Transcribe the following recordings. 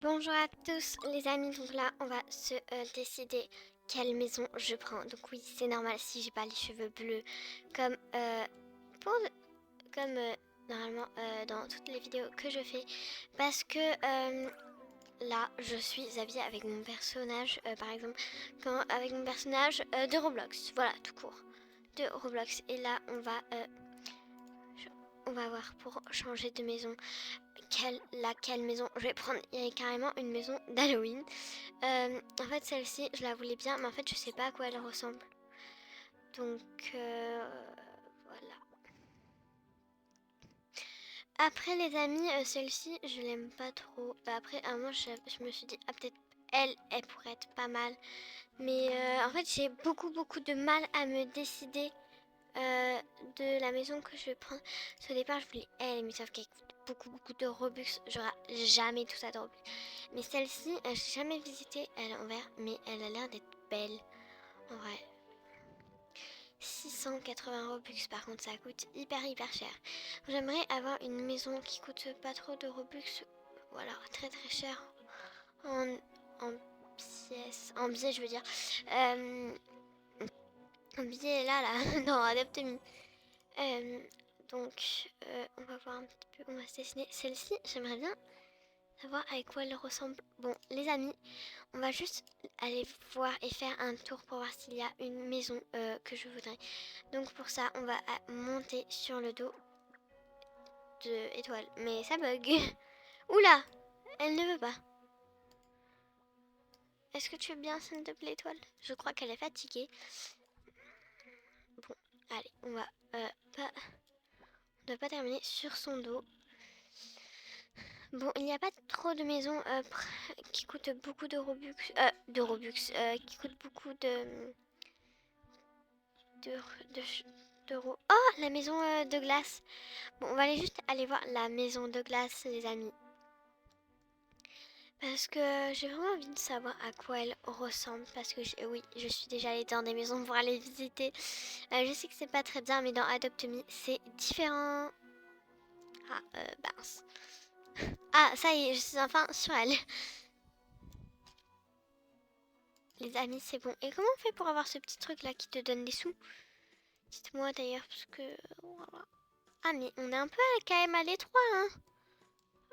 Bonjour à tous les amis, donc là on va se décider quelle maison je prends. Donc oui, c'est normal si j'ai pas les cheveux bleus comme pour comme normalement dans toutes les vidéos que je fais, parce que là je suis habillée avec mon personnage, par exemple avec mon personnage de Roblox, voilà, tout court, de Roblox. Et là on va voir pour changer de maison laquelle maison je vais prendre. Il y a carrément une maison d'Halloween. En fait, celle-ci, je la voulais bien, mais en fait, je sais pas à quoi elle ressemble. Donc, voilà. Après, les amis, celle-ci, je l'aime pas trop. Après, à un moment, je me suis dit, ah, peut-être elle pourrait être pas mal. Mais en fait, j'ai beaucoup de mal à me décider de la maison que je vais prendre. Parce qu'au départ, je voulais elle, mais sauf qu'elle coûte beaucoup de Robux. J'aurai jamais tout ça de Robux. Mais celle-ci, j'ai jamais visité elle en vert, mais elle a l'air d'être belle. En vrai. 680 Robux, par contre, ça coûte hyper cher. J'aimerais avoir une maison qui coûte pas trop de Robux. Voilà, très cher en, en pièces. En billets, je veux dire. Euh, en billets, là, non, Adopt-Me. Euh, donc, on va voir un petit peu, on va se dessiner. Celle-ci, j'aimerais bien savoir avec quoi elle ressemble. Bon, les amis, on va juste aller voir et faire un tour pour voir s'il y a une maison que je voudrais. Donc pour ça, on va monter sur le dos de Étoile. Mais ça bug. Oula, elle ne veut pas. Est-ce que tu veux bien, s'il te plaît, Étoile? Je crois qu'elle est fatiguée. Bon, allez, on va pas... On doit pas terminer sur son dos. Bon, il n'y a pas trop de maisons qui coûtent beaucoup de Robux. Qui coûtent beaucoup de, de, d'euros. Oh, la maison de glace. Bon, on va aller juste aller voir la maison de glace, les amis. Parce que j'ai vraiment envie de savoir à quoi elle ressemble. Parce que oui, je suis déjà allée dans des maisons pour aller visiter. Je sais que c'est pas très bien, mais dans Adopt Me, c'est différent. Ah, mince. Ah, ça y est, je suis enfin sur elle. Les amis, c'est bon. Et comment on fait pour avoir ce petit truc là qui te donne des sous? Dites-moi d'ailleurs, parce que... Voilà. Ah, mais on est un peu quand même à l'étroit, hein.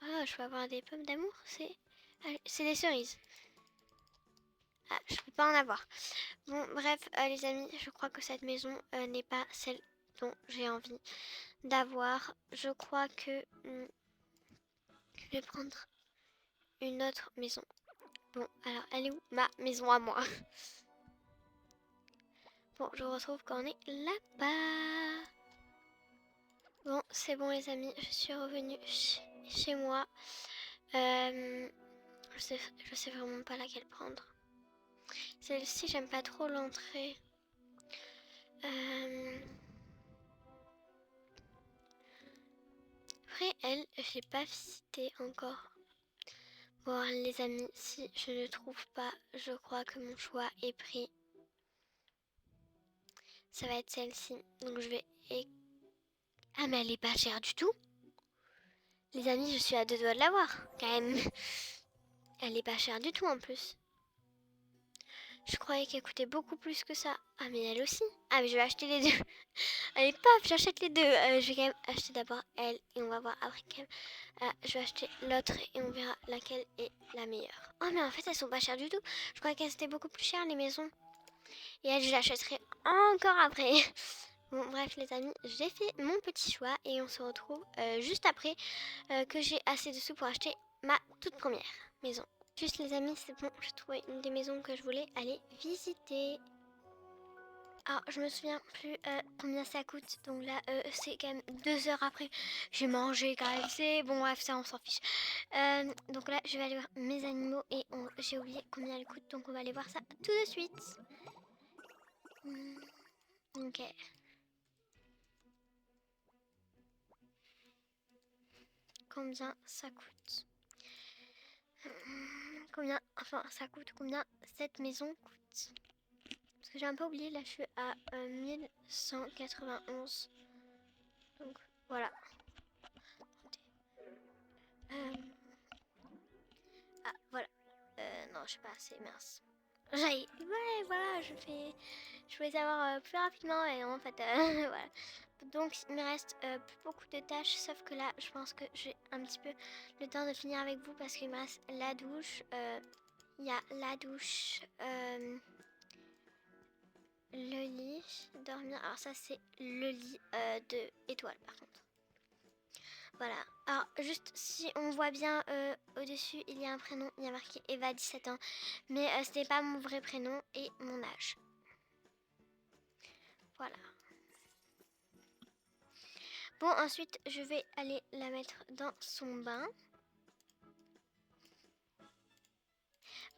Ah, je peux avoir des pommes d'amour, c'est des cerises. Ah, je peux pas en avoir. Bon, bref, les amis, je crois que cette maison n'est pas celle dont j'ai envie d'avoir. Je crois que je vais prendre une autre maison. Bon, alors, elle est où ma maison à moi? Bon, je retrouve quand on est là-bas. Bon, c'est bon les amis, je suis revenue chez moi. Euh, je sais vraiment pas laquelle prendre. Celle-ci, j'aime pas trop l'entrée. Euh, Après, elle, je l'ai pas visitée encore. Bon, les amis, si je ne trouve pas, je crois que mon choix est pris. Ça va être celle-ci. Donc je vais... Ah, mais elle est pas chère du tout. Les amis, je suis à deux doigts de l'avoir, quand même. Elle est pas chère du tout en plus. Je croyais qu'elle coûtait beaucoup plus que ça. Ah, mais elle aussi. Ah, mais je vais acheter les deux. Allez, paf, j'achète les deux. Je vais quand même acheter d'abord elle et on va voir après quand même. Je vais acheter l'autre et on verra laquelle est la meilleure. Oh, mais en fait, elles sont pas chères du tout. Je croyais qu'elles étaient beaucoup plus chères, les maisons. Et elle, je l'achèterai encore après. Bon, bref, les amis, j'ai fait mon petit choix et on se retrouve juste après que j'ai assez de sous pour acheter ma toute première maison. Juste, les amis, c'est bon, j'ai trouvé une des maisons que je voulais aller visiter. Alors, je me souviens plus combien ça coûte. Donc là, c'est quand même 2 heures après. J'ai mangé quand même. C'est bon, bref, ça, on s'en fiche. Donc là, je vais aller voir mes animaux et j'ai oublié combien elle coûte. Donc on va aller voir ça tout de suite. Ok. Combien ça coûte? Combien? Enfin, ça coûte combien cette maison coûte? Parce que j'ai un peu oublié. Là, je suis à 1191. Donc voilà. je sais pas, c'est mince. Ouais, voilà, je voulais savoir plus rapidement et en fait, voilà. Donc il me reste plus beaucoup de tâches, sauf que là, je pense que j'ai un petit peu le temps de finir avec vous parce qu'il me reste la douche. Il y a la douche, le lit, dormir. Alors ça, c'est le lit de Étoile, par contre. Voilà. Alors, juste si on voit bien au-dessus, il y a un prénom. Il y a marqué Eva, 17 ans. Mais ce n'est pas mon vrai prénom et mon âge. Voilà. Bon, ensuite, je vais aller la mettre dans son bain.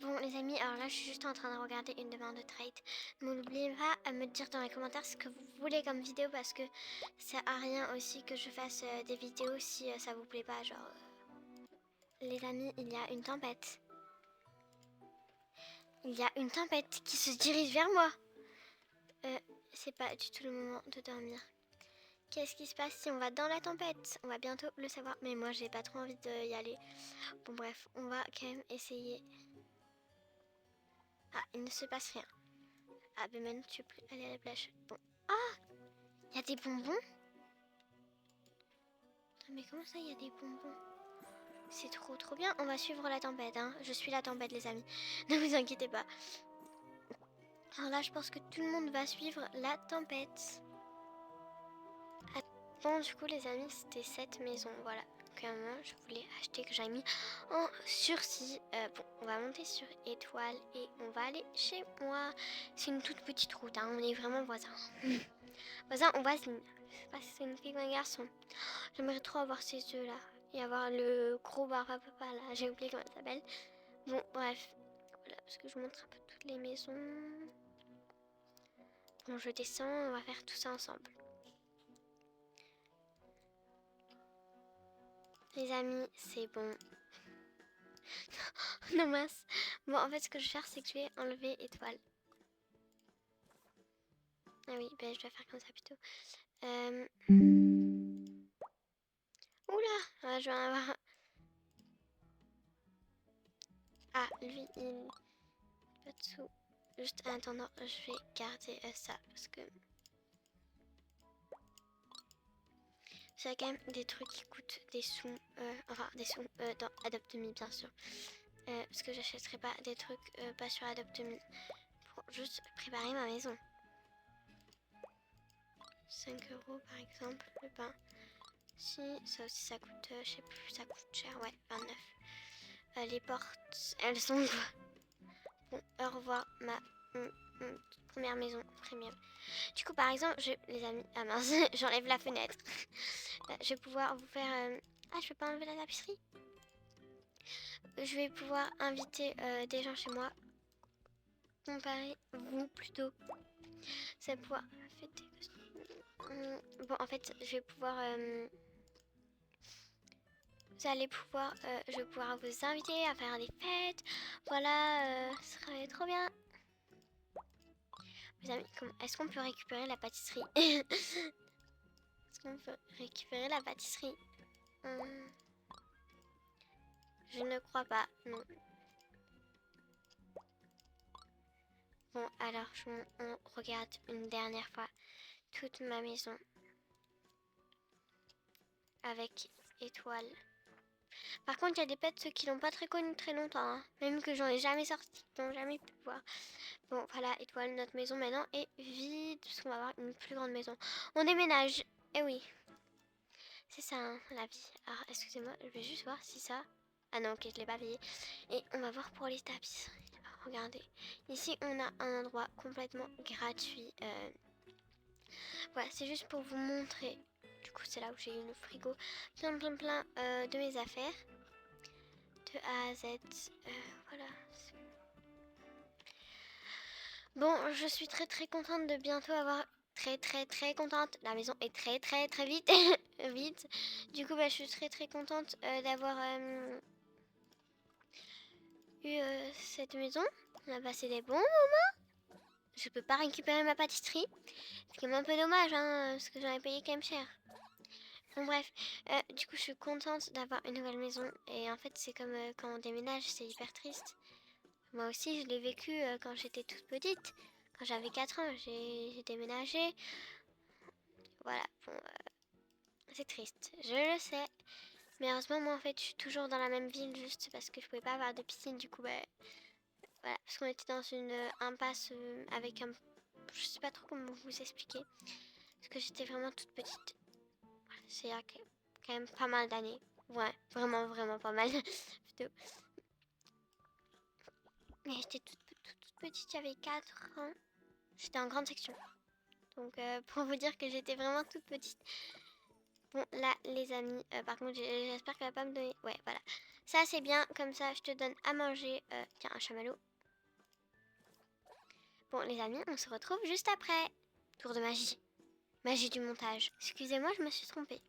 Bon, les amis, alors là, je suis juste en train de regarder une demande de trade. N'oubliez pas à me dire dans les commentaires ce que vous voulez comme vidéo parce que ça sert à rien aussi que je fasse des vidéos si ça vous plaît pas. Genre, les amis, il y a une tempête. Il y a une tempête qui se dirige vers moi. C'est pas du tout le moment de dormir. Qu'est-ce qui se passe si on va dans la tempête? On va bientôt le savoir. Mais moi, j'ai pas trop envie d'y aller. Bon, bref, on va quand même essayer. Ah, il ne se passe rien. Ah, ben maintenant, tu peux plus aller à la plage. Bon. Ah! Il y a des bonbons? Attends, mais comment ça, il y a des bonbons? C'est trop bien. On va suivre la tempête, hein. Je suis la tempête, les amis. Ne vous inquiétez pas. Alors là, je pense que tout le monde va suivre la tempête. Bon, du coup, les amis, c'était cette maison. Voilà. Que moi, je voulais acheter, que j'ai mis en sursis. Bon, on va monter sur Étoile et on va aller chez moi. C'est une toute petite route, hein. On est vraiment voisins. Voisins, on voisine. Je sais pas si c'est une fille ou un garçon. J'aimerais trop avoir ces yeux-là. Et avoir le gros barbe papa là. J'ai oublié comment ça s'appelle. Bon, bref. Voilà, parce que je vous montre un peu toutes les maisons. Bon, je descends, on va faire tout ça ensemble. Les amis, c'est bon. Non mince. Bon, en fait, ce que je vais faire, c'est que je vais enlever Étoile. Ah oui, ben je dois faire comme ça plutôt. Oula, ah, je vais en avoir un. Ah, lui, il... Pas de sous. Juste en attendant, je vais garder ça parce que... C'est quand même des trucs qui coûtent des sous. Enfin, des sous dans Adopt.me, bien sûr. Parce que j'achèterai pas des trucs pas sur Adopt.me pour juste préparer ma maison. 5 € par exemple, le pain. Si, ça aussi ça coûte, je sais plus, ça coûte cher, ouais, 29. Les portes, elles sont quoi? Bon, au revoir ma première maison premium. Du coup, par exemple, les amis, ah mince, j'enlève la fenêtre. Je vais pouvoir vous faire... Ah, je peux pas enlever la tapisserie? Je vais pouvoir inviter des gens chez moi. Comparer vous plutôt. Ça va pouvoir fêter. Bon, en fait, je vais pouvoir... vous allez pouvoir... je vais pouvoir vous inviter à faire des fêtes. Voilà, ce serait trop bien. Mes amis, est-ce qu'on peut récupérer la pâtisserie? Est-ce qu'on peut récupérer la pâtisserie? Je ne crois pas, non. Bon, alors, on regarde une dernière fois toute ma maison. Avec Étoile. Par contre, il y a des pets qui l'ont pas très connu très longtemps. Hein. Même que j'en ai jamais sorti, qui n'ont jamais pu voir. Bon, voilà, Étoile, notre maison maintenant est vide. Parce qu'on va avoir une plus grande maison. On déménage. Eh oui. C'est ça, hein, la vie. Alors, excusez-moi, je vais juste voir si ça... Ah non, ok, je l'ai pas payé. Et on va voir pour les tapisseries. Regardez. Ici, on a un endroit complètement gratuit. Voilà, c'est juste pour vous montrer. Du coup, c'est là où j'ai eu le frigo. Plein de mes affaires. De A à Z. Voilà. Bon, je suis très contente de bientôt avoir... Très contente. La maison est très vite. vite. Du coup, bah, je suis très contente d'avoir eu cette maison. On a passé des bons moments. Je peux pas récupérer ma pâtisserie. C'est quand même un peu dommage, hein, parce que j'en ai payé quand même cher. Bon bref, du coup je suis contente d'avoir une nouvelle maison. Et en fait c'est comme quand on déménage, c'est hyper triste. Moi aussi, je l'ai vécu quand j'étais toute petite. Quand j'avais 4 ans, j'ai déménagé. Voilà, bon, c'est triste, je le sais. Mais heureusement, moi, en fait, je suis toujours dans la même ville juste parce que je pouvais pas avoir de piscine. Du coup, bah, voilà, parce qu'on était dans une impasse avec un... Je sais pas trop comment vous expliquer. Parce que j'étais vraiment toute petite. Voilà, c'est il y a quand même pas mal d'années. Ouais, vraiment, vraiment pas mal. Plutôt. Mais j'étais toute petite, j'avais 4 ans. J'étais en grande section. Donc, pour vous dire que j'étais vraiment toute petite. Bon, là, les amis, par contre, j'espère qu'elle va pas me donner... Ouais, voilà. Ça, c'est bien. Comme ça, je te donne à manger. Tiens, un chamallow. Bon, les amis, on se retrouve juste après. Tour de magie. Magie du montage. Excusez-moi, je me suis trompée.